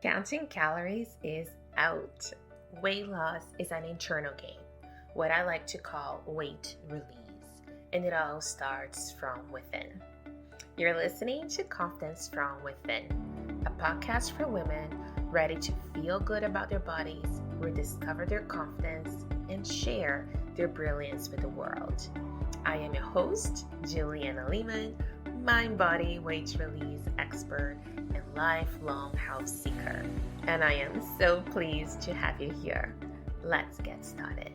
Counting calories is out. Weight loss is an internal game, what I like to call weight release, and it all starts from within. You're listening to Confidence from Within, a podcast for women ready to feel good about their bodies, rediscover their confidence, and share their brilliance with the world. I am your host, Juliana Leamen, mind body weight release expert and lifelong health seeker. And I am so pleased to have you here. Let's get started.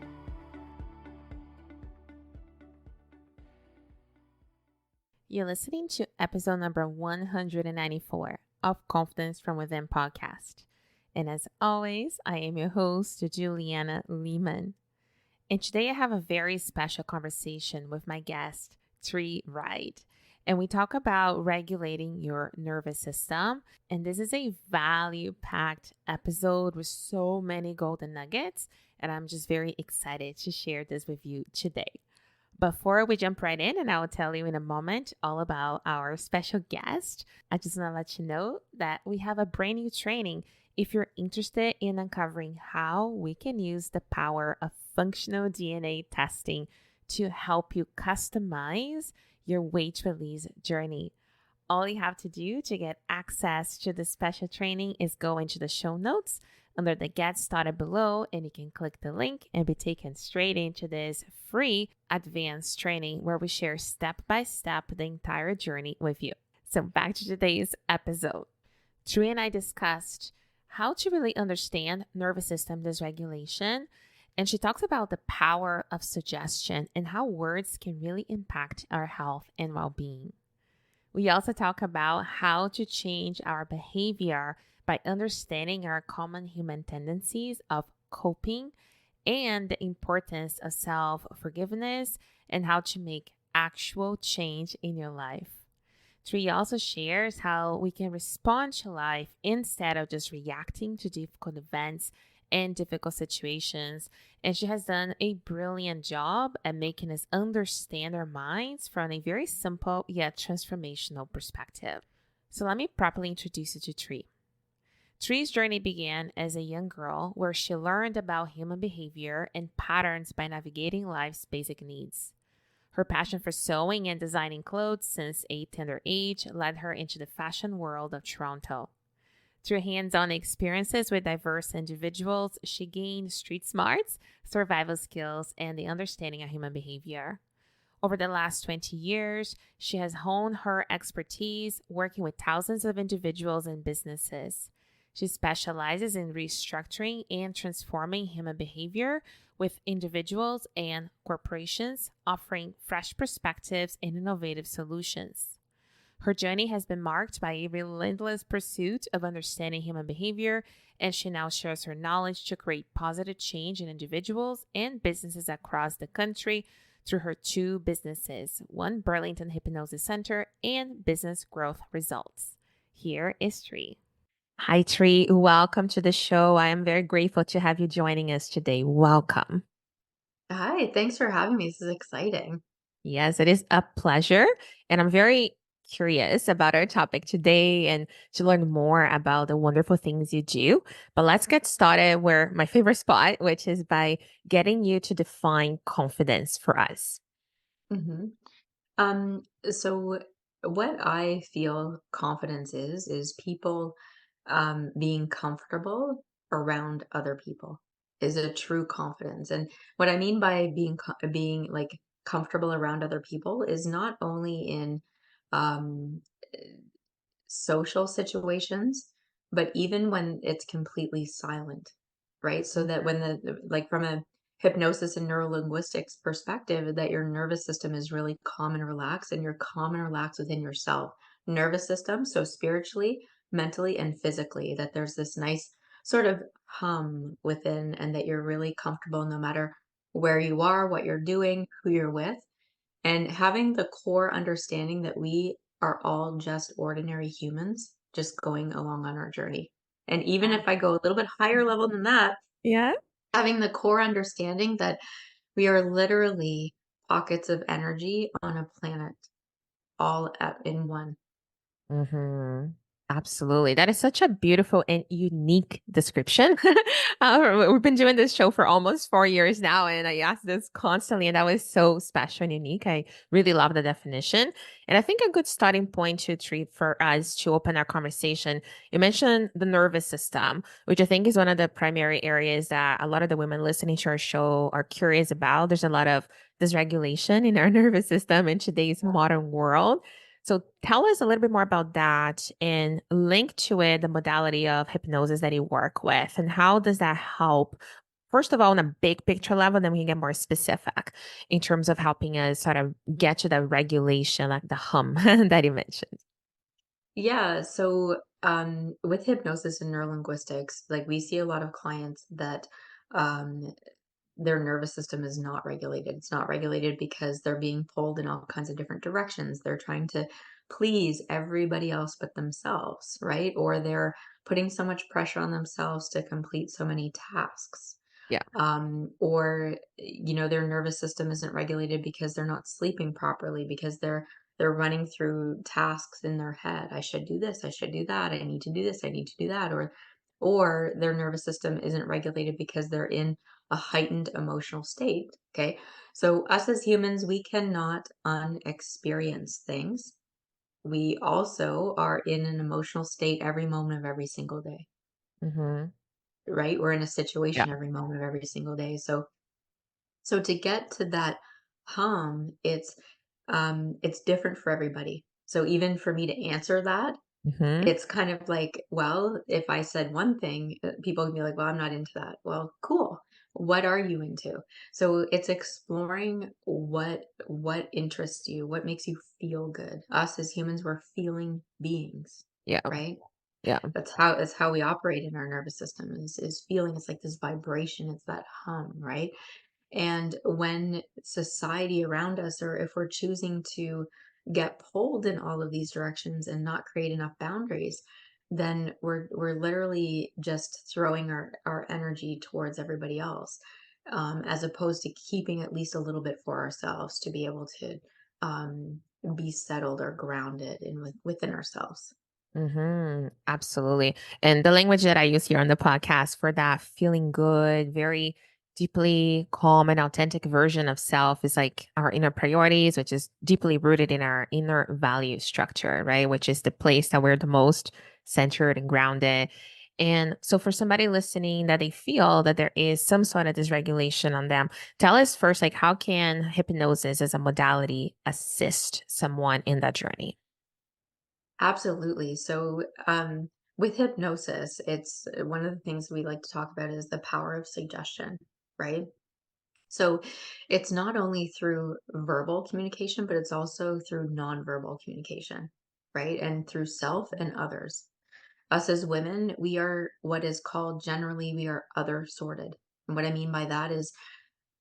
You're listening to episode number 194 of Confidence from Within podcast. And as always, I am your host, Juliana Leamen. And today I have a very special conversation with my guest, Tree Wright. And we talk about regulating your nervous system. And this is a value-packed episode with so many golden nuggets. And I'm just very excited to share this with you today. Before we jump right in, and I will tell you in a moment all about our special guest, I just want to let you know that we have a brand new training if you're interested in uncovering how we can use the power of functional DNA testing to help you customize your weight release journey. All you have to do to get access to this special training is go into the show notes under the Get Started below, and you can click the link and be taken straight into this free advanced training where we share step by step the entire journey with you. So back to today's episode. Tree and I discussed how to really understand nervous system dysregulation, and she talks about the power of suggestion and how words can really impact our health and well-being. We also talk about how to change our behavior by understanding our common human tendencies of coping and the importance of self-forgiveness and how to make actual change in your life. Tree also shares how we can respond to life instead of just reacting to difficult events and difficult situations. And she has done a brilliant job at making us understand our minds from a very simple yet transformational perspective. So let me properly introduce you to Tree. Tree's journey began as a young girl where she learned about human behavior and patterns by navigating life's basic needs. Her passion for sewing and designing clothes since a tender age led her into the fashion world of Toronto. Through hands-on experiences with diverse individuals, she gained street smarts, survival skills, and the understanding of human behavior. Over the last 20 years, she has honed her expertise working with thousands of individuals and businesses. She specializes in restructuring and transforming human behavior with individuals and corporations, offering fresh perspectives and innovative solutions. Her journey has been marked by a relentless pursuit of understanding human behavior, and she now shares her knowledge to create positive change in individuals and businesses across the country through her two businesses, One Burlington Hypnosis Center and Business Growth Results. Here is Tree. Hi, Tree. Welcome to the show. I am very grateful to have you joining us today. Welcome. Hi, thanks for having me. This is exciting. Yes, it is a pleasure. And I'm very curious about our topic today and to learn more about the wonderful things you do. But let's get started where my favorite spot, which is by getting you to define confidence for us. hmm so what I feel confidence is people being comfortable around other people is a true confidence. And what I mean by being like comfortable around other people is not only in um social situations, but even when it's completely silent, right? So that when like from a hypnosis and neurolinguistics perspective, that your nervous system is really calm and relaxed, and you're calm and relaxed within yourself. Nervous system, so spiritually, mentally, and physically, that there's this nice sort of hum within, and that you're really comfortable no matter where you are, what you're doing, who you're with. And having the core understanding that we are all just ordinary humans just going along on our journey. And even if I go a little bit higher level than that, Yeah. having the core understanding that we are literally pockets of energy on a planet all in one. Mm-hmm. Absolutely. That is such a beautiful and unique description. We've been doing this show for almost 4 years now, and I ask this constantly, and that was so special and unique. I really love the definition. And I think a good starting point to treat for us to open our conversation, you mentioned the nervous system, which I think is one of the primary areas that a lot of the women listening to our show are curious about. There's a lot of dysregulation in our nervous system in today's modern world. So tell us a little bit more about that and link to it the modality of hypnosis that you work with and how does that help? First of all, on a big picture level, then we can get more specific in terms of helping us sort of get to the regulation, like the hum that you mentioned. Yeah, so with hypnosis and neurolinguistics, like we see a lot of clients that um, their nervous system is not regulated. It's not regulated because they're being pulled in all kinds of different directions. They're trying to please everybody else but themselves, right? Or they're putting so much pressure on themselves to complete so many tasks. Yeah. Or their nervous system isn't regulated because they're not sleeping properly, because they're running through tasks in their head. I should do this, I should do that, I need to do this, I need to do that. Or their nervous system isn't regulated because they're in a heightened emotional state. Okay, so us as humans, we cannot unexperience things. We also are in an emotional state every moment of every single day, Mm-hmm. right? We're in a Yeah. situation every moment of every single day. So to get to that it's different for everybody. So even for me to answer that, Mm-hmm. it's kind of like, well, if I said one thing, people can be like, well, I'm not into that. Well, cool. What are you into? So it's exploring what interests you, what makes you feel good. Us as humans, we're feeling beings, Yeah. right? Yeah. That's how we operate in our nervous system is feeling. It's like this vibration, it's that hum, right? And when society around us, or if we're choosing to get pulled in all of these directions and not create enough boundaries, then we're literally just throwing our energy towards everybody else, as opposed to keeping at least a little bit for ourselves to be able to um, be settled or grounded within ourselves. Absolutely. And the language that I use here on the podcast for that feeling good, very deeply calm and authentic version of self is like our inner priorities, which is deeply rooted in our inner value structure, right? Which is the place that we're the most centered and grounded. And so for somebody listening that they feel that there is some sort of dysregulation on them, tell us first, like how can hypnosis as a modality assist someone in that journey? Absolutely. So, with hypnosis, it's one of the things we like to talk about is the power of suggestion, right? So, it's not only through verbal communication, but it's also through nonverbal communication, right? And through self and others. Us as women, we are what is called generally, we are other sorted. And what I mean by that is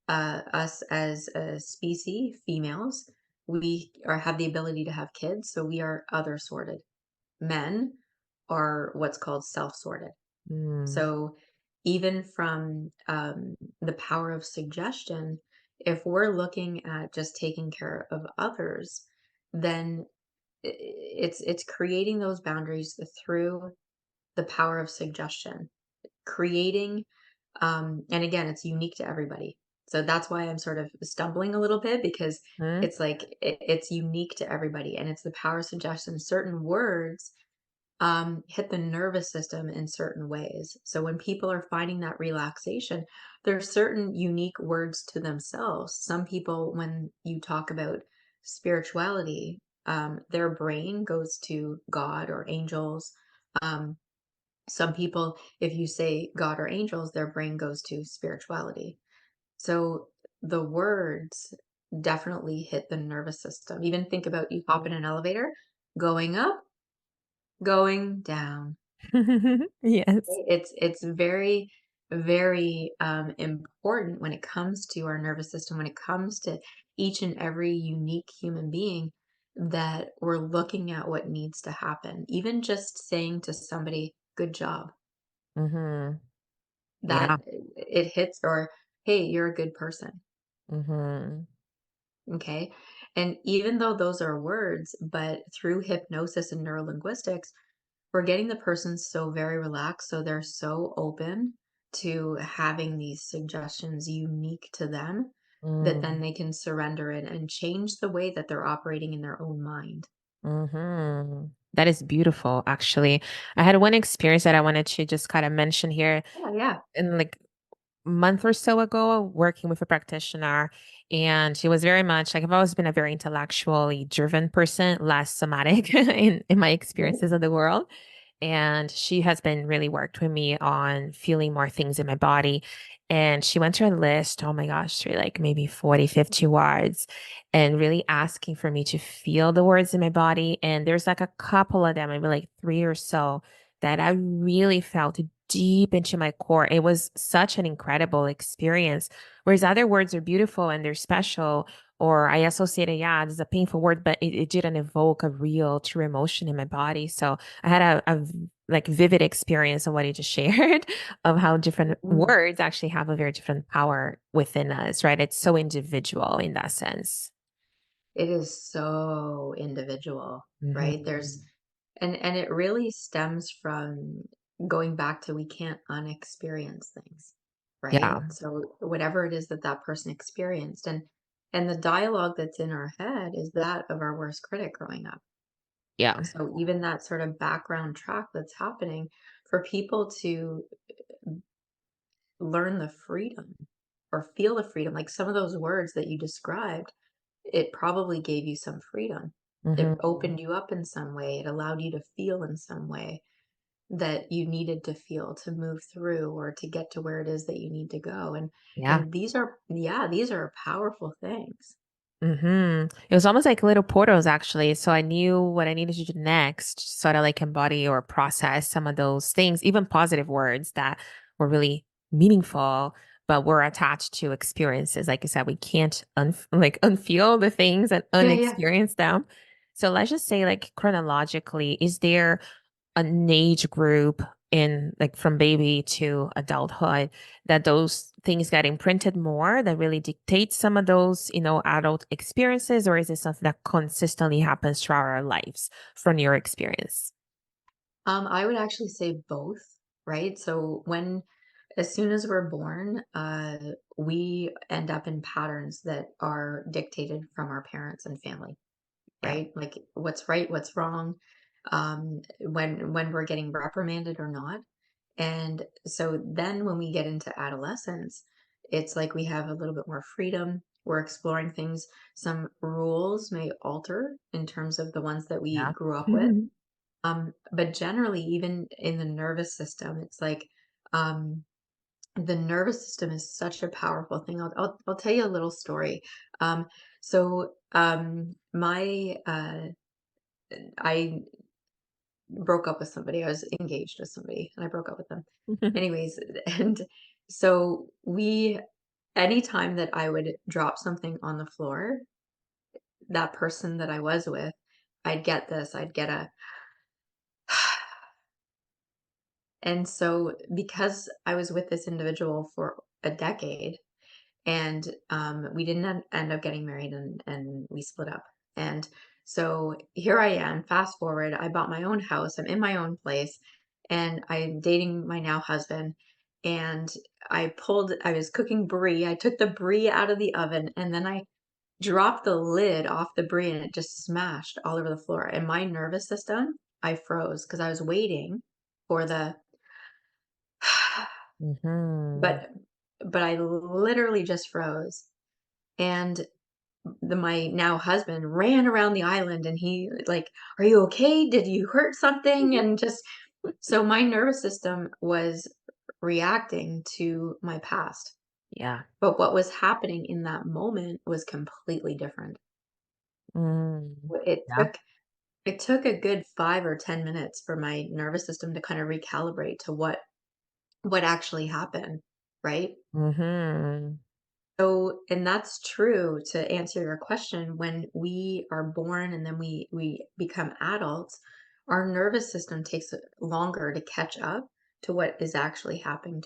us as a species, females, we are have the ability to have kids, so we are other sorted. Men are what's called self-sorted. Mm, So even from the power of suggestion, if we're looking at just taking care of others, then it's creating those boundaries through the power of suggestion, creating and again, it's unique to everybody. So that's why I'm sort of stumbling a little bit, because mm, it's like it's unique to everybody, and it's the power of suggestion. Certain words hit the nervous system in certain ways. So when people are finding that relaxation, there's certain unique words to themselves. Some people, when you talk about spirituality, their brain goes to God or angels. Um, some people, if you say God or angels, their brain goes to spirituality. So the words definitely hit the nervous system. Even think about you hop in an elevator, going up, going down. yes. It's very, very important when it comes to our nervous system, when it comes to each and every unique human being, that we're looking at what needs to happen. Even just saying to somebody, good job, Mhm. that Yeah. it hits, or hey, you're a good person. Mhm. Okay. And even though those are words, but through hypnosis and neurolinguistics, we're getting the person so very relaxed, so they're so open to having these suggestions unique to them that then Mm. they can surrender it and change the way that they're operating in their own mind. Mhm. That is beautiful, actually. I had one experience that I wanted to just kind of mention here Yeah, yeah. in like month or so ago working with a practitioner, and she was very much like I've always been a very intellectually driven person, less somatic in my Mhm. experiences of the world. And she has been really worked with me on feeling more things in my body. And she went to a list, oh my gosh, through like maybe 40, 50 words, and really asking for me to feel the words in my body. And there's like a couple of them, maybe like three or so, that I really felt deep into my core. It was such an incredible experience. Whereas other words are beautiful and they're special, or I associated, yeah, this is a painful word, but it didn't evoke a real true emotion in my body. So I had like vivid experience of what you just shared of how different Mhm. words actually have a very different power within us, right? It's so individual in that sense. It is so individual, right? Mhm. And it really stems from going back to we can't unexperience things, right? Yeah. So whatever it is that that person experienced, and the dialogue that's in our head is that of our worst critic growing up. Yeah. So even that sort of background track that's happening for people to learn the freedom or feel the freedom, like some of those words that you described, it probably gave you some freedom. It Mhm. opened you up in some way. It allowed you to feel in some way that you needed to feel to move through or to get to where it is that you need to go. Yeah. And these are, yeah, these are powerful things. It was almost like little portals, actually. So I knew what I needed to do next, sort of like embody or process some of those things, even positive words that were really meaningful, but were attached to experiences. Like I said, we can't like unfeel the things and Yeah, yeah. unexperience them. So let's just say, like chronologically, is there an age group in like from baby to adulthood that those things get imprinted more that really dictate some of those adult experiences, or is it something that consistently happens throughout our lives from your experience? I would actually say both, right? So as soon as we're born, we end up in patterns that are dictated from our parents and family, Yeah. right? Like what's right, what's wrong, when we're getting reprimanded or not. And so then when we get into adolescence, it's like we have a little bit more freedom. We're exploring things. Some rules may alter in terms of the ones that we Yeah. grew up with. But generally, even in the nervous system, it's like um, the nervous system is such a powerful thing. I'll tell you a little story. My I broke up with somebody. I was engaged with somebody, and I broke up with them. Anyways, and so we anytime that I would drop something on the floor, that person that I was with, I'd get this. I'd get a And so because I was with this individual for a decade and we didn't end up getting married and we split up. And so here I am, fast forward, I bought my own house, I'm in my own place, and I'm dating my now husband. And I was cooking brie. I took the brie out of the oven and then I dropped the lid off the brie and it just smashed all over the floor. And my nervous system, I froze because I was waiting for the Hmm. But I literally just froze, and my now husband ran around the island, and he like, "Are you okay? Did you hurt something?" And just so my nervous system was reacting to my past, Yeah. but what was happening in that moment was completely different. Mm. It Yeah. took it took a good 5 or 10 minutes for my nervous system to kind of recalibrate to what actually happened, right? Hmm. So, and that's true to answer your question. When we are born and then we become adults, our nervous system takes longer to catch up to what is actually happening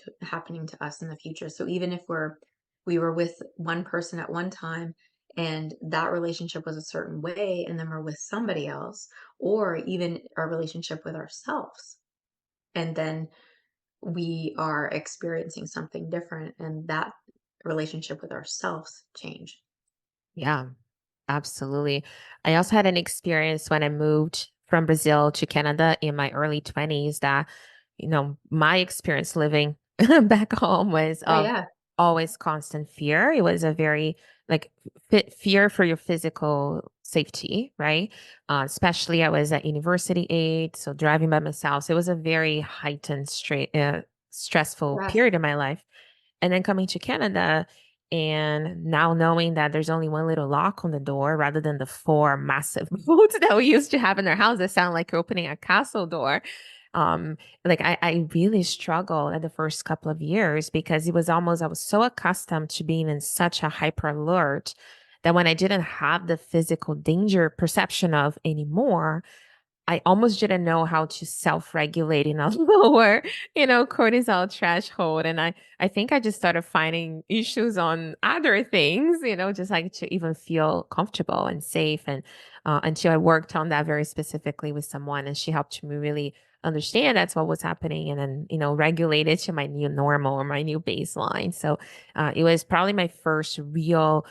to us in the future. So even if we were with one person at one time and that relationship was a certain way, and then we're with somebody else, or even our relationship with ourselves. And then we are experiencing something different, and that relationship with ourselves change. Yeah. Absolutely. I also had an experience when I moved from Brazil to Canada in my early 20s that, my experience living back home was Oh, of yeah. always constant fear. It was a very like fear for your physical safety, right? Especially I was at university age, so driving by myself. So it was a very heightened, stressful Yes. period in my life. And then coming to Canada and now knowing that there's only one little lock on the door rather than the four massive bolts that we used to have in our house that sound like you're opening a castle door. Um, I really struggled at the first couple of years because it was almost I was so accustomed to being in such a hyper alert that when I didn't have the physical danger perception of anymore, I almost didn't know how to self-regulate in a lower, cortisol threshold. And I think I just started finding issues on other things, just like to even feel comfortable and safe. And until I worked on that very specifically with someone, and she helped me really understand that's what was happening, and then regulate it to my new normal or my new baseline. So it was probably my first real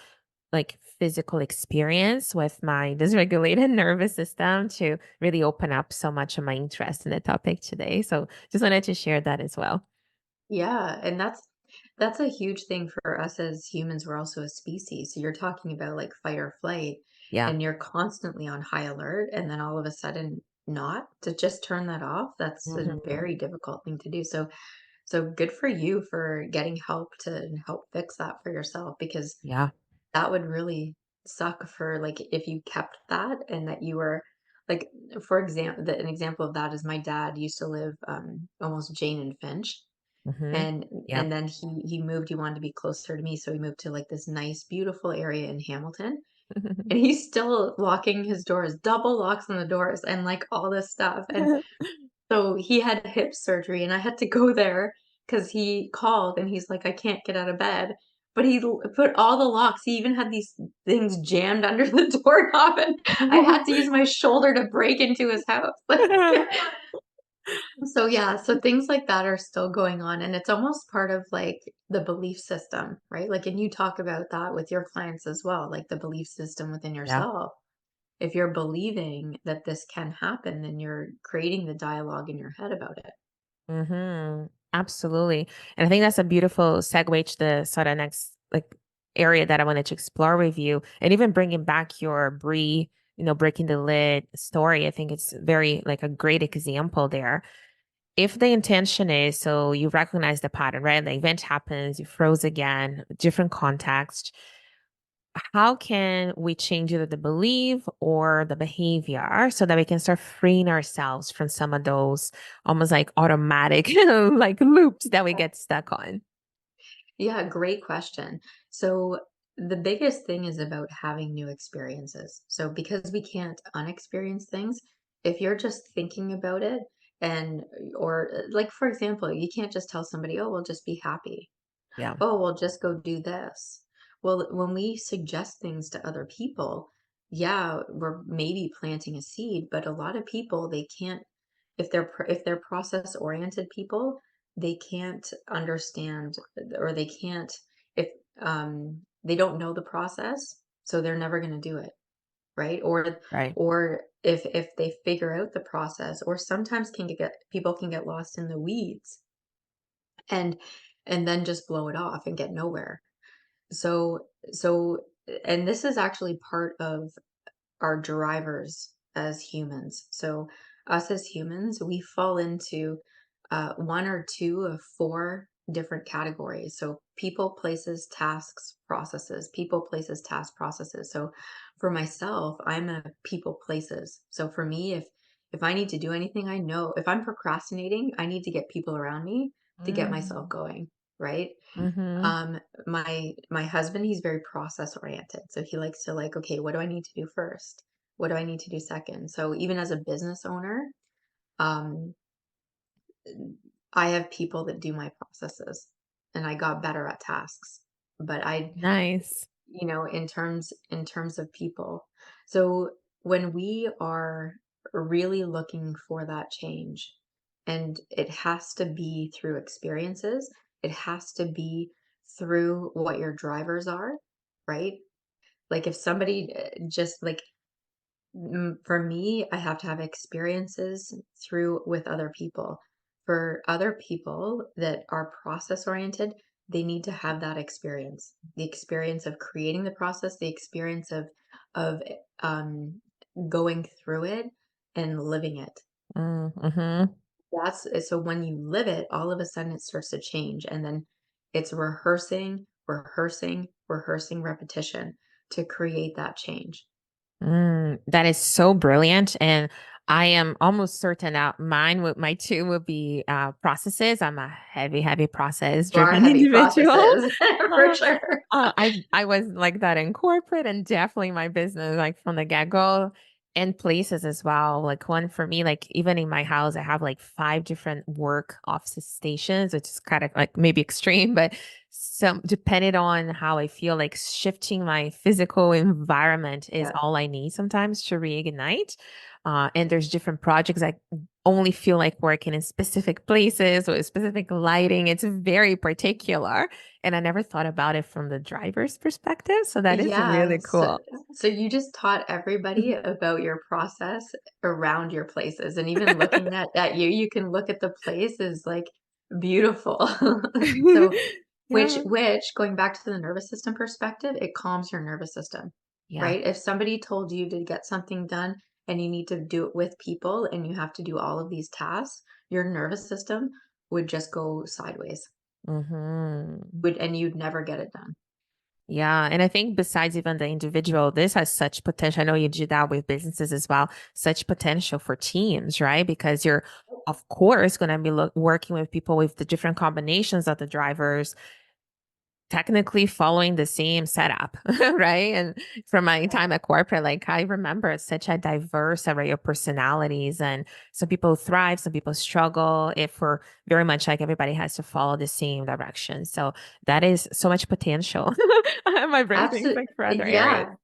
physical experience with my dysregulated nervous system to really open up so much of my interest in the topic today. So just wanted to share that as well. Yeah, and that's a huge thing for us as humans. We're also a species. So you're talking about like fight or flight, Yeah. and you're constantly on high alert, and then all of a sudden not to just turn that off. That's a Mhm. very difficult thing to do. So good for you for getting help to help fix that for yourself, because Yeah. that would really suck for like if you kept that and that you were like, for example, an example of that is my dad used to live almost Jane and Finch, Mhm. and Yeah. and then he moved. He wanted to be closer to me, so he moved to like this nice beautiful area in Hamilton, and he's still locking his doors, double locks on the doors, and like all this stuff. And so he had hip surgery, and I had to go there because he called and he's like, "I can't get out of bed." But he put all the locks. He even had these things jammed under the doorknob, and I had to use my shoulder to break into his house. So yeah, so things like that are still going on, and it's almost part of like the belief system, right? Like, and you talk about that with your clients as well, like the belief system within Yeah. yourself. If you're believing that this can happen, then you're creating the dialogue in your head about it. Absolutely. And I think that's a beautiful segue to the sort of next area that I wanted to explore with you. And even bringing back your Brie, breaking the lid story. I think it's very like a great example there. If the intention is so you recognize the pattern, right? The event happens, you froze again, different context. How can we change either the belief or the behavior so that we can start freeing ourselves from some of those almost like automatic like loops that we get stuck on? Yeah, great question. So the biggest thing is about having new experiences. So because we can't unexperience things, if you're just thinking about it and or like for example, you can't just tell somebody, "Oh, well just be happy." Yeah. "Oh, well just go do this." Well, when we suggest things to other people, yeah, we're maybe planting a seed, but a lot of people they can't if they're process oriented people, they can't understand or they can't if they don't know the process, so they're never going to do it, right? Right. Or if they figure out the process, or sometimes can get people can get lost in the weeds and then just blow it off and get nowhere. So and this is actually part of our drivers as humans. So, us as humans, we fall into one or two of four different categories. So, people, places, tasks, processes. People, places, tasks, processes. So, for myself, I'm a people, places. So, for me, if I need to do anything, I know if I'm procrastinating, I need to get people around me to get myself Mm. going, right? Mm-hmm. My husband, he's very process oriented. So he likes to like, okay, what do I need to do first? What do I need to do second? So even as a business owner, um, I have people that do my processes and I got better at tasks. But Nice. in terms of people. So when we are really looking for that change, and it has to be through experiences, it has to be through what your drivers are, right? Like if somebody just like for me, I have to have experiences through with other people. For other people that are process oriented, they need to have that experience. The experience of creating the process, the experience of um going through it and living it. Mm-hmm. So when you live it, all of a sudden it starts to change. And then it's rehearsing, rehearsing, rehearsing repetition to create that change. That is so brilliant. And I am almost certain that my two would be processes. I'm a heavy, heavy process You are driven heavy individual. processes for sure. I was like that in corporate and definitely my business, like from the get go, and places as well. Like one for me, like even in my house, I have like five different work office stations, which is kind of like maybe extreme, but some depending on how I feel, like shifting my physical environment is Yeah. all I need sometimes to reignite. And there's different projects I only feel like working in specific places with specific lighting. It's very particular. And I never thought about it from the driver's perspective. So that is Yeah. really So, cool. so you just taught everybody about your process around your places. And even looking at you, you can look at the place as like beautiful. So which Yeah. which going back to the nervous system perspective, it calms your nervous system, Yeah. right? If somebody told you to get something done and you need to do it with people and you have to do all of these tasks, your nervous system would just go sideways. Hmm. Would and you'd never get it done. Yeah. And I think besides even the individual, this has such potential. I know you do that with businesses as well, such potential for teams, right? Because you're, of course, going to be working with people with the different combinations of the drivers technically following the same setup, right? And from my time at corporate, like I remember such a diverse array of personalities, and some people thrive, some people struggle. If we're very much like everybody has to follow the same direction, so that is so much potential. My brain thinks Absolutely, like for other areas. yeah.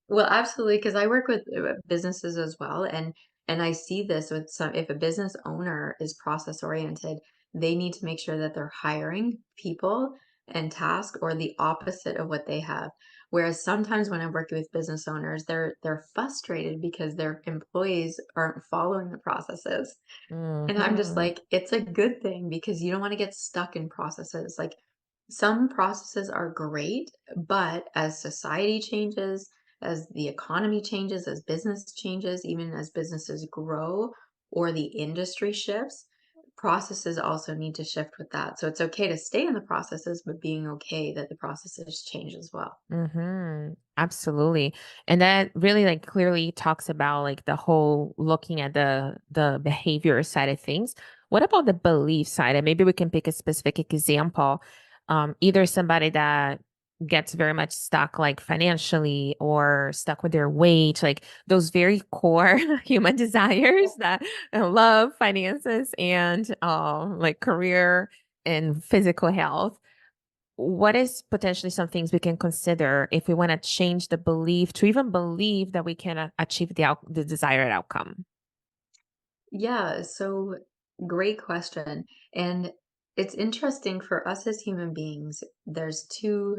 Well, absolutely, because I work with businesses as well, and I see this with some. If a business owner is process oriented, they need to make sure that they're hiring people and task or the opposite of what they have. Whereas sometimes when I'm working with business owners, they're frustrated because their employees aren't following the processes. And I'm just Hmm. like, it's a good thing because you don't want to get stuck in processes. Like some processes are great, but as society changes, as the economy changes, as business changes, even as businesses grow or the industry shifts, processes also need to shift with that. So it's okay to stay in the processes, but being okay that the processes change as well. Absolutely. And that really like clearly talks about like the whole looking at the behavior side of things. What about the belief side? And maybe we can pick a specific example. Either somebody that gets very much stuck like financially or stuck with their weight, like those very core human desires that love, finances, and like career and physical health. What is potentially some things we can consider if we want to change the belief to even believe that we can achieve the desired outcome? Yeah, so great question. And it's interesting for us as human beings, there's two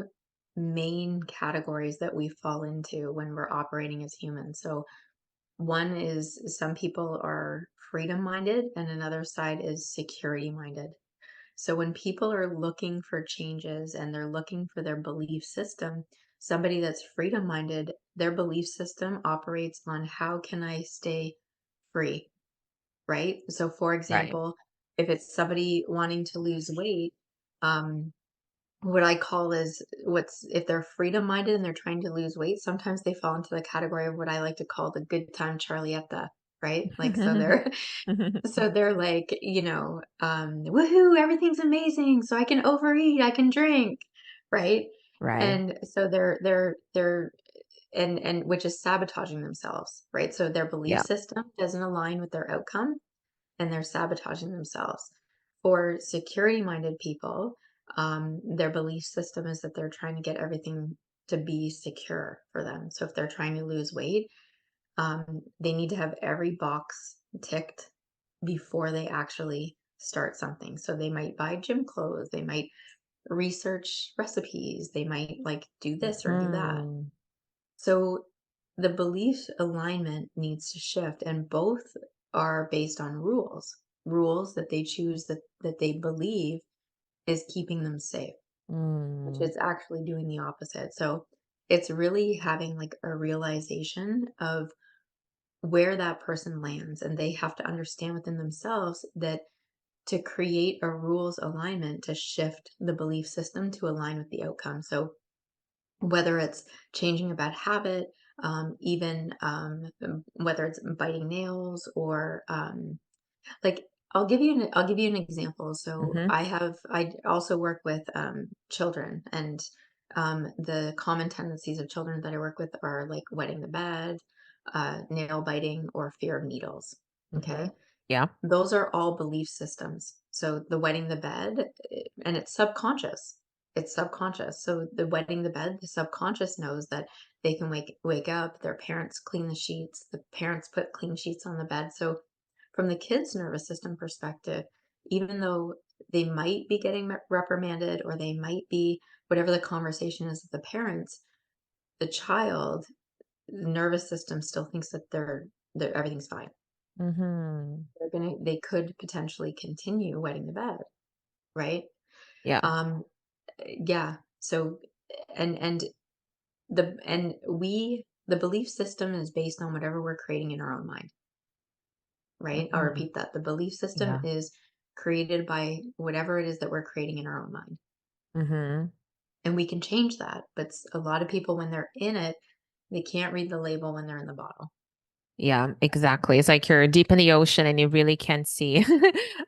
main categories that we fall into when we're operating as humans. So one is some people are freedom minded and another side is security minded. So when people are looking for changes and they're looking for their belief system, somebody that's freedom minded, their belief system operates on how can I stay free? Right? So, for Right. example, if it's somebody wanting to lose weight, um, what I call is what's if they're freedom minded and they're trying to lose weight, sometimes they fall into the category of what I like to call the good time Charlietta, right? Like, so they're so they're like, woohoo, everything's amazing. So I can overeat, I can drink, right? Right. And so they're and which is sabotaging themselves, right? So their belief Yeah. system doesn't align with their outcome and they're sabotaging themselves. For security minded people, their belief system is that they're trying to get everything to be secure for them. So if they're trying to lose weight, they need to have every box ticked before they actually start something. So they might buy gym clothes, they might research recipes, they might like do this or do that. Mhm. So the belief alignment needs to shift, and both are based on rules that they choose that they believe is keeping them safe, which Mm. is actually doing the opposite. So it's really having like a realization of where that person lands, and they have to understand within themselves that to create a rules alignment to shift the belief system to align with the outcome. So whether it's changing a bad habit, even whether it's biting nails or like I'll give you an example. So Mhm. I also work with children, and the common tendencies of children that I work with are like wetting the bed, nail biting, or fear of needles. Mhm. Okay, Yeah. those are all belief systems. So the wetting the bed, and it's subconscious. It's subconscious. So the wetting the bed, the subconscious knows that they can wake up, their parents clean the sheets, the parents put clean sheets on the bed. So from the kid's nervous system perspective, even though they might be getting reprimanded or they might be whatever the conversation is with the parents, the child, the nervous system still thinks that they're everything's fine. Mhm. They could potentially continue wetting the bed, right? Yeah. Um, yeah. So, and the belief system is based on whatever we're creating in our own mind, right? I'll Mhm. repeat that. The belief system Yeah. is created by whatever it is that we're creating in our own mind. Mhm. And we can change that. But a lot of people, when they're in it, they can't read the label when they're in the bottle. Yeah, exactly. It's like you're deep in the ocean and you really can't see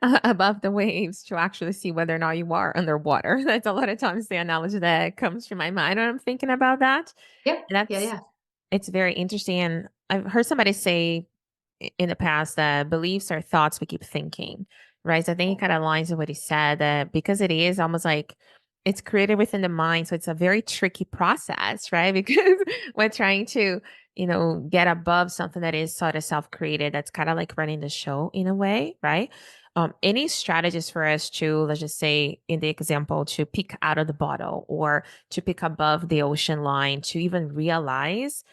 above the waves to actually see whether or not you are underwater. That's a lot of times the analogy that comes to my mind when I'm thinking about that. Yep. And Yeah. that's Yeah. it's very interesting. And I've heard somebody say in the past that beliefs are thoughts we keep thinking, right? So I think it kind of aligns with what he said that because it is almost like it's created within the mind. So it's a very tricky process, right? Because we're trying to, get above something that is sort of self created. That's kind of like running the show in a way, right? Any strategies for us to, let's just say in the example, to pick out of the bottle or to pick above the ocean line, to even realize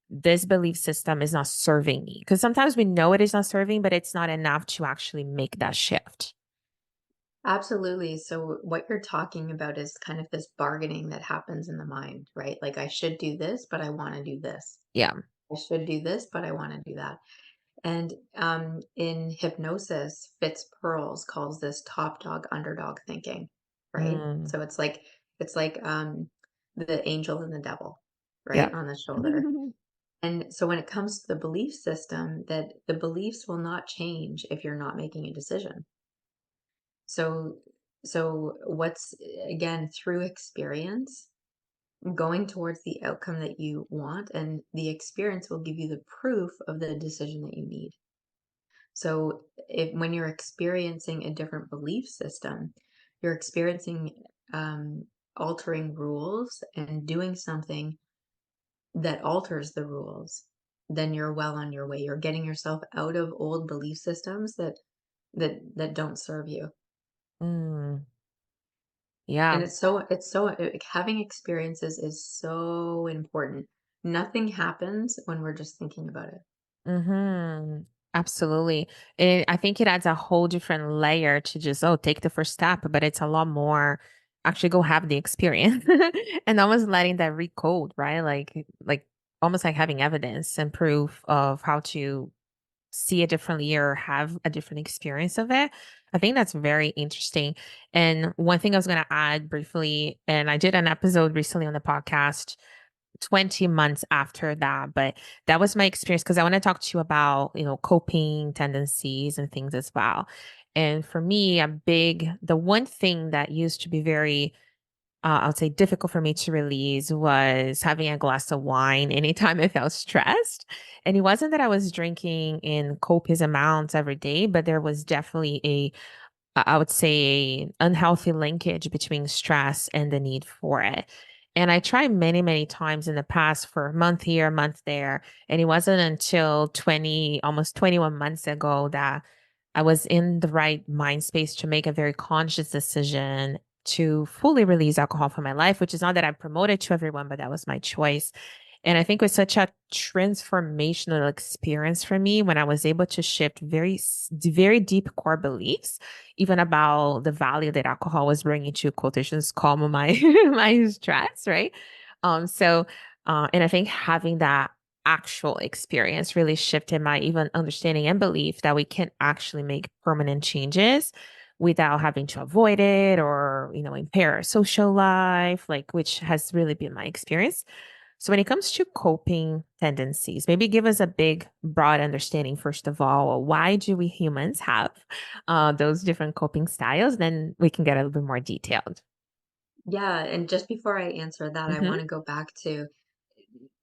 this belief system is not serving me. Because sometimes we know it is not serving, but it's not enough to actually make that shift. Absolutely. So what you're talking about is kind of this bargaining that happens in the mind, right? Like I should do this, but I want to do this. Yeah. I should do this, but I want to do that. And in hypnosis, Fitz Pearls calls this top dog underdog thinking, right? Mm, So it's like the angel and the devil, yeah. right, on the shoulder. And so when it comes to the belief system, that the beliefs will not change if you're not making a decision. So so what's again through experience, going towards the outcome that you want, and the experience will give you the proof of the decision that you need. So if when you're experiencing a different belief system, you're experiencing altering rules and doing something that alters the rules, then you're well on your way. You're getting yourself out of old belief systems that don't serve you. Mm, And yeah. having experiences is so important. Nothing happens when we're just thinking about it. Mhm. Absolutely. I think it adds a whole different layer to just, oh, take the first step, but it's a lot more actually go have the experience and almost letting that recode, right? Like almost like having evidence and proof of how to see it differently or have a different experience of it. I think that's very interesting. And one thing I was going to add briefly, and I did an episode recently on the podcast 20 months after that, but that was my experience because I want to talk to you about, coping tendencies and things as well. And for me, the one thing that used to be very I would say difficult for me to release was having a glass of wine anytime I felt stressed. And it wasn't that I was drinking in copious amounts every day, but there was definitely I would say, unhealthy linkage between stress and the need for it. And I tried many, many times in the past for a month here, a month there. And it wasn't until 20, almost 21 months ago that I was in the right mind space to make a very conscious decision to fully release alcohol from my life, which is not that I promoted to everyone, but that was my choice. And I think it was such a transformational experience for me when I was able to shift very deep core beliefs, even about the value that alcohol was bringing to quotations calm my my stress, right? So, and I think having that actual experience really shifted my even understanding and belief that we can actually make permanent changes without having to avoid it or impair our social life, like which has really been my experience. So when it comes to coping tendencies, maybe give us a big, broad understanding, first of all. Why do we humans have those different coping styles? Then we can get a little bit more detailed. Yeah, and just before I answer that, I Hmm. want to go back to,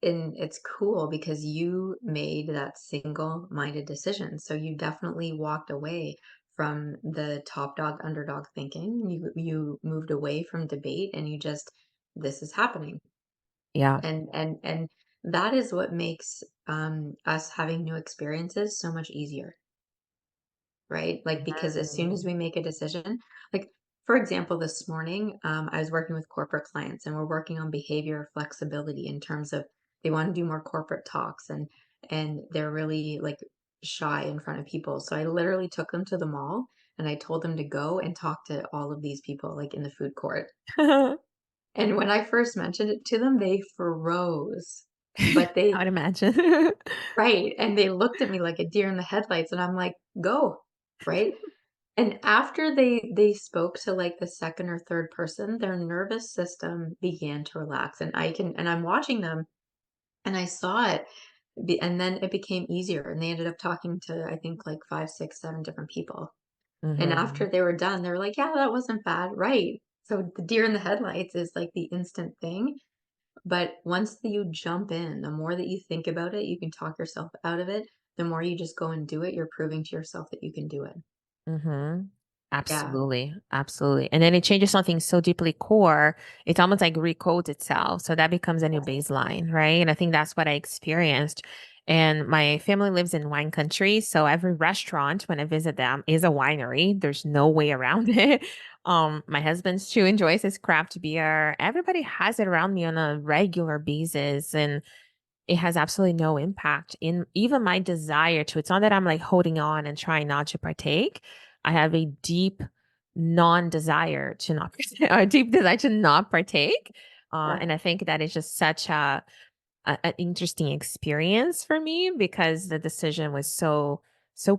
and it's cool because you made that single-minded decision. So you definitely walked away from the top dog, underdog thinking. You moved away from debate and you just, this is happening. Yeah. And that is what makes us having new experiences so much easier, right? Like, because as soon as Mm. we make a decision, like, for example, this morning, I was working with corporate clients and we're working on behavior flexibility in terms of they want to do more corporate talks and they're really like shy in front of people. So I literally took them to the mall and I told them to go and talk to all of these people like in the food court. And when I first mentioned it to them, they froze. But I would imagine. right, and they looked at me like a deer in the headlights, and I'm like, "Go," right? And after they spoke to, like, the 2nd or 3rd person, their nervous system began to relax, and I'm watching them, and I saw it, and then it became easier, and they ended up talking to, I think, like, 5, 6, 7 different people. And Hmm. after they were done, they were like, "Yeah, that wasn't bad." Right. So the deer in the headlights is, like, the instant thing, but once that you jump in, the more that you think about it, you can talk yourself out of it. The more you just go and do it, you're proving to yourself that you can do it. Mhm. Yeah. Absolutely, absolutely, and then it changes something so deeply core, it's almost like recodes itself, so that becomes a new Yes. baseline, right? And I think that's what I experienced, and my family lives in wine country, so every restaurant when I visit them is a winery, there's no way around it. My husband too enjoys his craft beer, everybody has it around me on a regular basis, and it has absolutely no impact in even my desire to it's not that I'm, like, holding on and trying not to partake. I have a deep non-desire to not or a deep desire to not partake, Yeah. and I think that is just such an interesting experience for me because the decision was so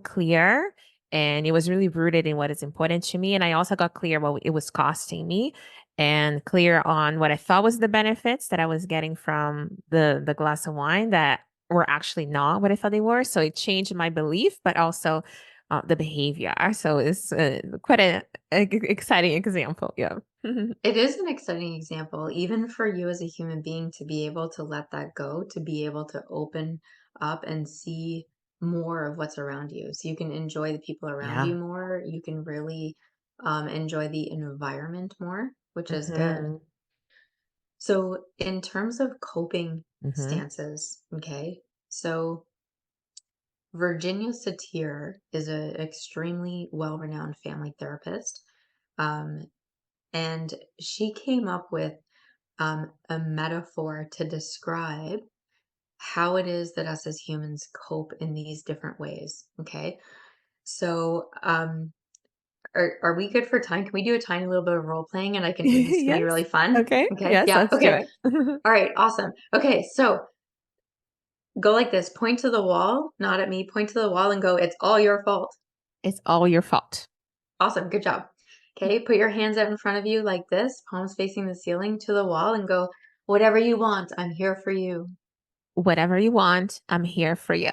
clear and it was really rooted in what is important to me and I also got clear what it was costing me and clear on what I thought was the benefits that I was getting from the glass of wine that were actually not what I thought they were. So it changed my belief, but also the behavior. So it's quite a exciting example. Yeah. It is an exciting example, even for you as a human being to be able to let that go, to be able to open up and see more of what's around you. So you can enjoy the people around you Yeah. more. You can really enjoy the environment more, which is good. Hmm. So, in terms of coping Hmm. stances, okay, so Virginia Satir is an extremely well-renowned family therapist, um, and she came up with a metaphor to describe how it is that us as humans cope in these different ways. Okay, so are we good for time? Can we do a tiny little bit of role playing, and I can? This is gonna be Yes. really fun. Okay. Okay, Yes, yeah, let's do okay, it. all right, awesome. Okay, so go like this, point to the wall, not at me, point to the wall and go, "It's all your fault." It's all your fault. Awesome, good job. Okay, put your hands out in front of you like this, palms facing the ceiling to the wall and go, "Whatever you want, I'm here for you." Whatever you want, I'm here for you.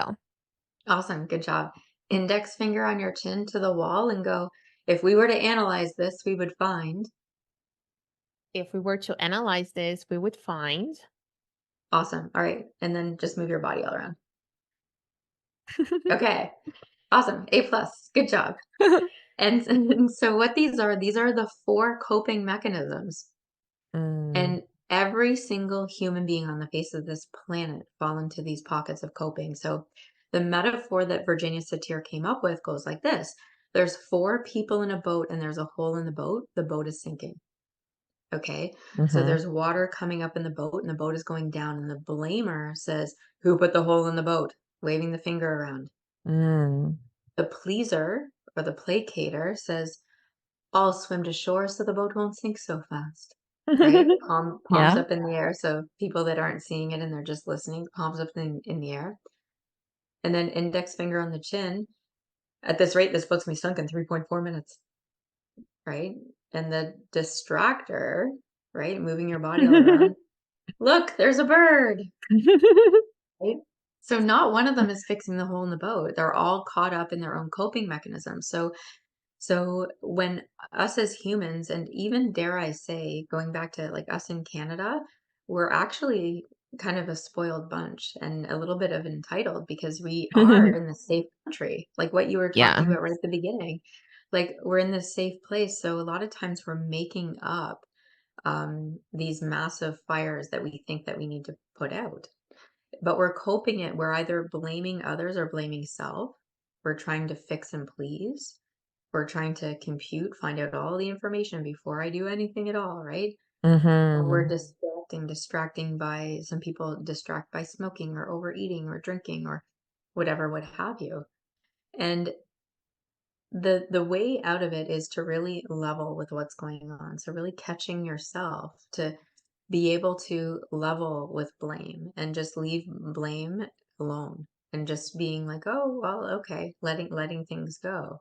Awesome, good job. Index finger on your chin to the wall and go, "If we were to analyze this, we would find." If we were to analyze this, we would find Awesome. All right, and then just move your body all around. Okay, awesome. A plus. Good job. And so what these are the 4 coping mechanisms. Mm, And every single human being on the face of this planet fall into these pockets of coping. So the metaphor that Virginia Satir came up with goes like this. There's four people in a boat and there's a hole in the boat is sinking. Okay. So Mm-hmm. there's water coming up in the boat and the boat is going down. And the blamer says, who put the hole in the boat? Waving the finger around. Mm. The pleaser or the placater says, I'll swim to shore so the boat won't sink so fast. Right? Palms Yeah. up in the air. So people that aren't seeing it and they're just listening, palms up in the air. And then index finger on the chin. At this rate, this boat's gonna be sunk in 3.4 minutes. Right? And the distractor, right? Moving your body all around. Look, there's a bird. Right? So not one of them is fixing the hole in the boat. They're all caught up in their own coping mechanisms. So when us as humans, and even dare I say, going back to like us in Canada, we're actually kind of a spoiled bunch and a little bit of entitled because we are in the safe country, like what you were talking Yeah. about right at the beginning. Like we're in this safe place. So a lot of times we're making up these massive fires that we think that we need to put out. But we're coping it. We're either blaming others or blaming self. We're trying to fix and please. We're trying to compute, find out all the information before I do anything at all, right? Or we're Mm-hmm. distracting by some people distract by smoking or overeating or drinking or whatever, what have you. And the way out of it is to really level with what's going on. So really catching yourself to be able to level with blame and just leave blame alone and just being like, oh, well, okay, letting things go.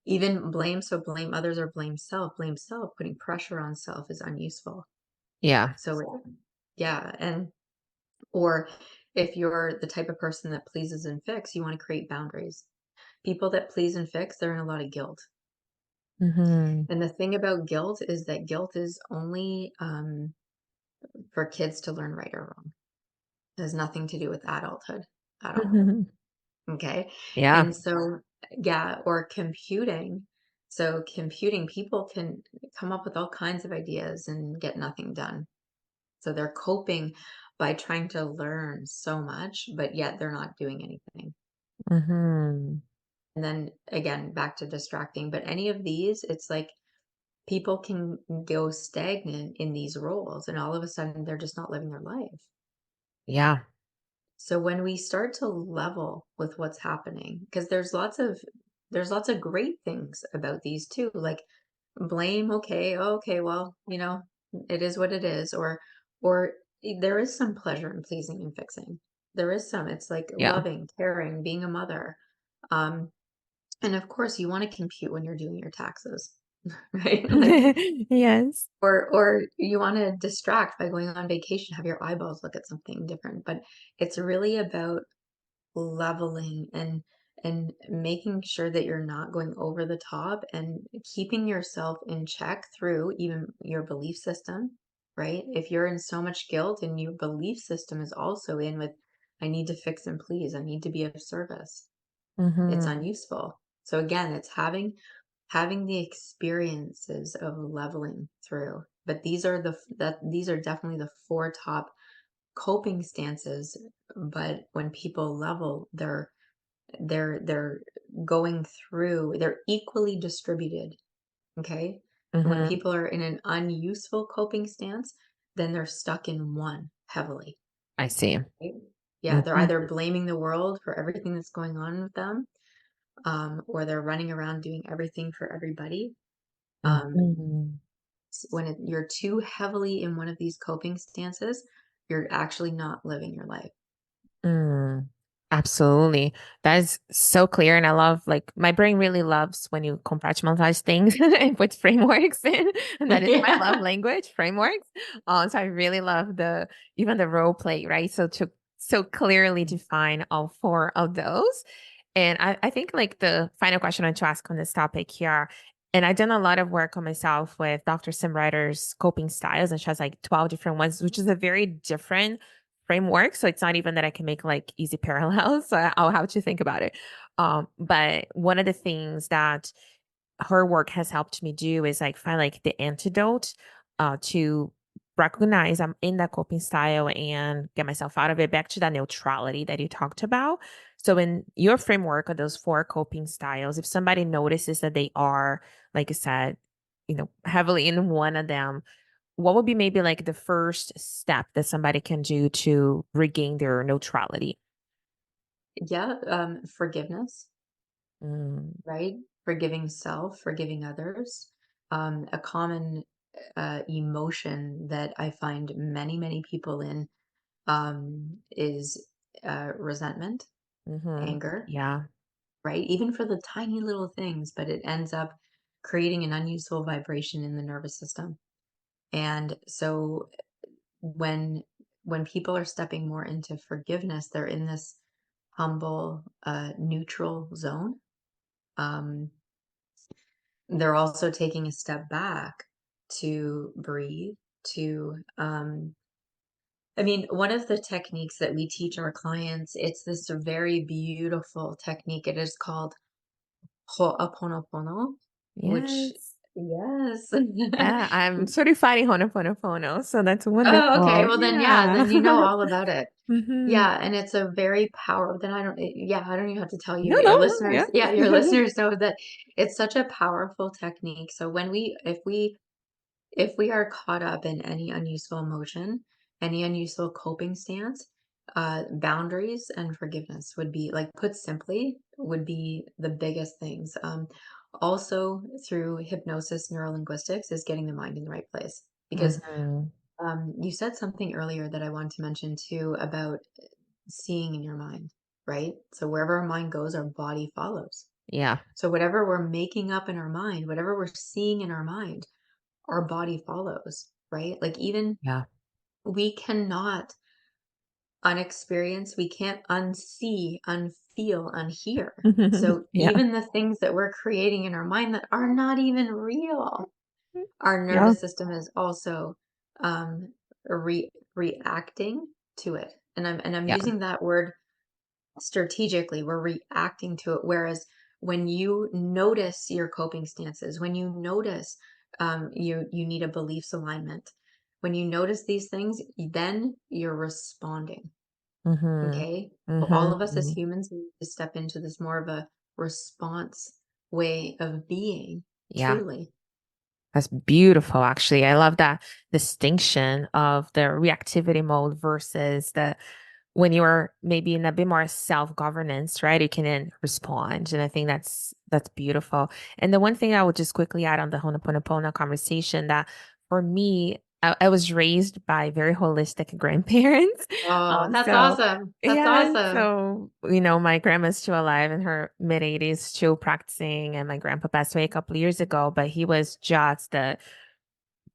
Even blame, so blame others or blame self, putting pressure on self is unuseful. Yeah. So yeah, and or if you're the type of person that pleases and fix, you want to create boundaries. People that please and fix, they're in a lot of guilt. Mm-hmm. And the thing about guilt is that guilt is only for kids to learn right or wrong. It has nothing to do with adulthood at all. Okay. Yeah. And so, yeah, or computing. So, computing, people can come up with all kinds of ideas and get nothing done. So, they're coping by trying to learn so much, but yet they're not doing anything. Mm-hmm. And then again, back to distracting. But any of these, it's like people can go stagnant in these roles and all of a sudden they're just not living their life. Yeah. So when we start to level with what's happening, because there's lots of great things about these too, like blame, okay, oh, okay, well, it is what it is, or there is some pleasure in pleasing and fixing. There is some. It's like Yeah. loving, caring, being a mother. Um, and of course you want to compute when you're doing your taxes, right? Like Yes. or you wanna distract by going on vacation, have your eyeballs look at something different, but it's really about leveling and making sure that you're not going over the top and keeping yourself in check through even your belief system, right? If you're in so much guilt and your belief system is also in with, "I need to fix and please, I need to be of service," it's Mm-hmm. unuseful. So again, it's having the experiences of leveling through. But these are definitely the four top coping stances. But when people level, they're going through, they're equally distributed. Okay. And when Mm-hmm. people are in an unuseful coping stance, then they're stuck in one heavily. I see. Right? Yeah, they're Mm-hmm. either blaming the world for everything that's going on with them, or they're running around doing everything for everybody. Um, Mm-hmm. when you're too heavily in one of these coping stances, you're actually not living your life. Mm, absolutely. That is so clear. And I love, like, my brain really loves when you compartmentalize things and put frameworks in. And that is my love Yeah. language, frameworks. So I really love even the role play, right? So to so clearly define all four of those. And I think like the final question I want to ask on this topic here, and I've done a lot of work on myself with Dr. Sim Ryder's coping styles, and she has like 12 different ones, which is a very different framework. So it's not even that I can make like easy parallels. So I'll have to think about it. But one of the things that her work has helped me do is like find like the antidote to recognize I'm in that coping style and get myself out of it back to that neutrality that you talked about. So in your framework of those four coping styles, if somebody notices that they are, like I said, heavily in one of them, what would be maybe like the first step that somebody can do to regain their neutrality? Yeah, forgiveness, Mm, right? Forgiving self, forgiving others. A common emotion that I find many people in is resentment, mm-hmm. anger, Yeah. right? Even for the tiny little things, but it ends up creating an unuseful vibration in the nervous system. And so when when people are stepping more into forgiveness, they're in this humble, neutral zone. Um, they're also taking a step back to breathe, to I mean, one of the techniques that we teach our clients, it's this very beautiful technique. It is called Ho'oponopono, which Yes. yes. Yeah, I'm certified in Ho'oponopono, so that's Oh, okay. wonderful. Well, then, yeah, Yeah. then you know all about it. Mhm. Yeah, and it's a very then yeah, I don't even have to tell you, No, but no, your no, listeners, yeah. yeah, your listeners know that it's such a powerful technique. So if we are caught up in any unuseful emotion, any unuseful coping stance, boundaries and forgiveness would be, like, put simply, would be the biggest things. Also, through hypnosis, neurolinguistics is getting the mind in the right place. Because Mhm. you said something earlier that I wanted to mention too about seeing in your mind, right? So wherever our mind goes, our body follows. Yeah, So whatever we're making up in our mind, whatever we're seeing in our mind, our body follows, right? Like, even yeah. we cannot unexperience, we can't unsee, unfeel, unhear. So Yeah. even the things that we're creating in our mind that are not even real, our Yeah, nervous system is also um, reacting to it. And I'm yeah. using that word strategically. We're reacting to it. Whereas when you notice your coping stances, when you notice you need a beliefs alignment, when you notice these things, then you're responding. Mhm. Okay. So all of us as Mhm. humans need to step into this more of a response way of being, Yeah. truly. That's beautiful, actually. I love that distinction of the reactivity mode versus the when you're maybe in a bit more self-governance, right? You can then respond. And I think that's beautiful. And the one thing I would just quickly add on the Ho'oponopono conversation that for me, I was raised by very holistic grandparents. Oh, that's So awesome. That's yeah, awesome. so my grandma's still alive in her mid 80s, still practicing, and my grandpa passed away a couple of years ago, but he was just the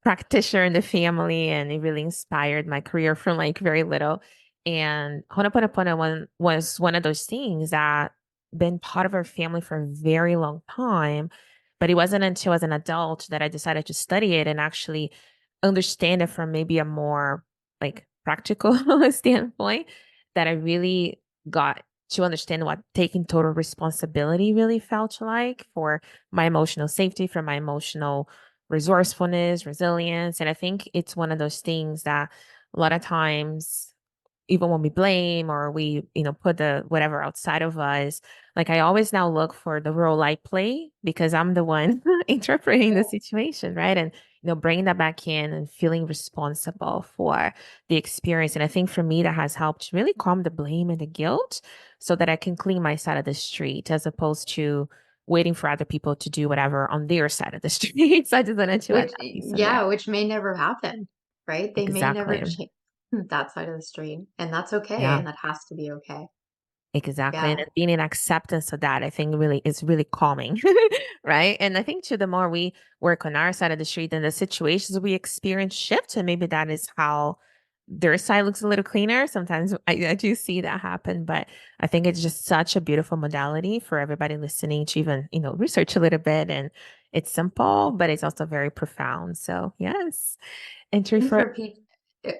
practitioner in the family, and it really inspired my career from like very little. And Ho'oponopono was one of those things that been part of our family for a very long time. But it wasn't until as an adult that I decided to study it and actually understand it from maybe a more like practical standpoint that I really got to understand what taking total responsibility really felt like for my emotional safety, for my emotional resourcefulness, resilience. And I think it's one of those things that a lot of times, even when we blame or we, put the whatever outside of us, like I always now look for the role I play because I'm the one interpreting the situation, right? And, bringing that back in and feeling responsible for the experience. And I think for me, that has helped really calm the blame and the guilt so that I can clean my side of the street as opposed to waiting for other people to do whatever on their side of the street. So I just wanted to add Which that piece in there. yeah, which may never happen, right? They may never Exactly. change that side of the street, and that's okay, Yeah. and that has to be okay. Exactly, and Yeah. then being in acceptance of that, I think really is really calming, right? And I think too, the more we work on our side of the street, then the situations we experience shift, and maybe that is how their side looks a little cleaner. Sometimes I do see that happen, but I think it's just such a beautiful modality for everybody listening to even research a little bit. And it's simple, but it's also very profound. So yes, entry And for for people,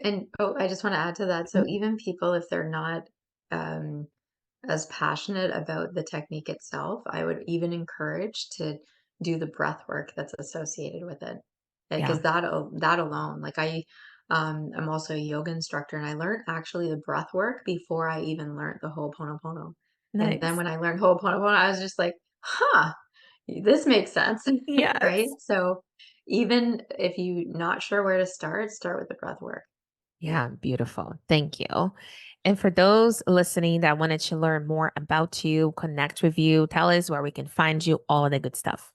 and oh, I just wanna add to that, so even people, if they're not, um, as passionate about the technique itself, I would even encourage to do the breath work that's associated with it. yeah, Because that alone, like, I'm also a yoga instructor, and I learned actually the breath work before I even learned the Ho'oponopono. And then Nice. when I learned Ho'oponopono, I was just like, huh, this makes sense, right? Yes. So even if you're not sure where to start with the breath work. Yeah, beautiful. Thank you. And for those listening that wanted to learn more about you, connect with you, tell us where we can find you, all of the good stuff.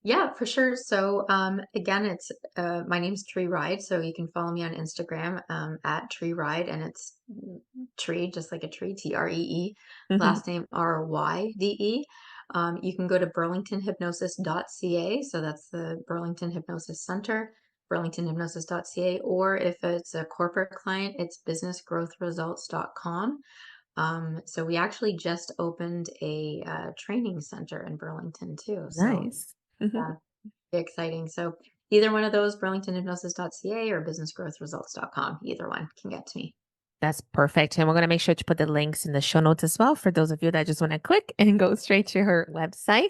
Yeah, for sure. So, again, it's my name's Tree Ride, so you can follow me on Instagram at Tree Ride, and it's tree, just like a tree, Tree. Mhm. Last name Ryde. You can go to burlingtonhypnosis.ca, so that's the Burlington Hypnosis Center, burlingtonhypnosis.ca, or if it's a corporate client, it's businessgrowthresults.com. So we actually just opened a training center in Burlington too. So Nice. Mhm. yeah, very exciting. So either one of those, burlingtonhypnosis.ca or businessgrowthresults.com, either one can get to me. That's perfect. And we're going to make sure to put the links in the show notes as well for those of you that just want to click and go straight to her website.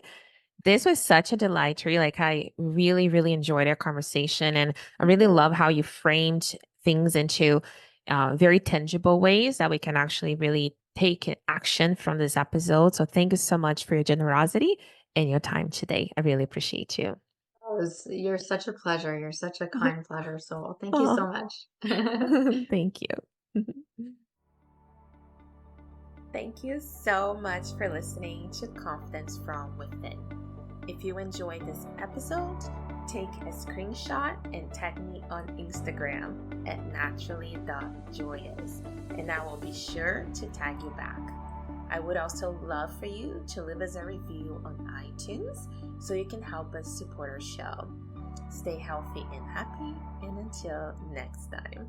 This was such a delight, Tree. Like, I really, really enjoyed our conversation. And I really love how you framed things into very tangible ways that we can actually really take action from this episode. So, thank you so much for your generosity and your time today. I really appreciate you. You're such a pleasure. You're such a kind pleasure soul. Thank you Oh, so much. thank you. Thank you so much for listening to Confidence from Within. If you enjoyed this episode, take a screenshot and tag me on Instagram at naturally.joyous, and I will be sure to tag you back. I would also love for you to leave us a review on iTunes so you can help us support our show. Stay healthy and happy, and until next time.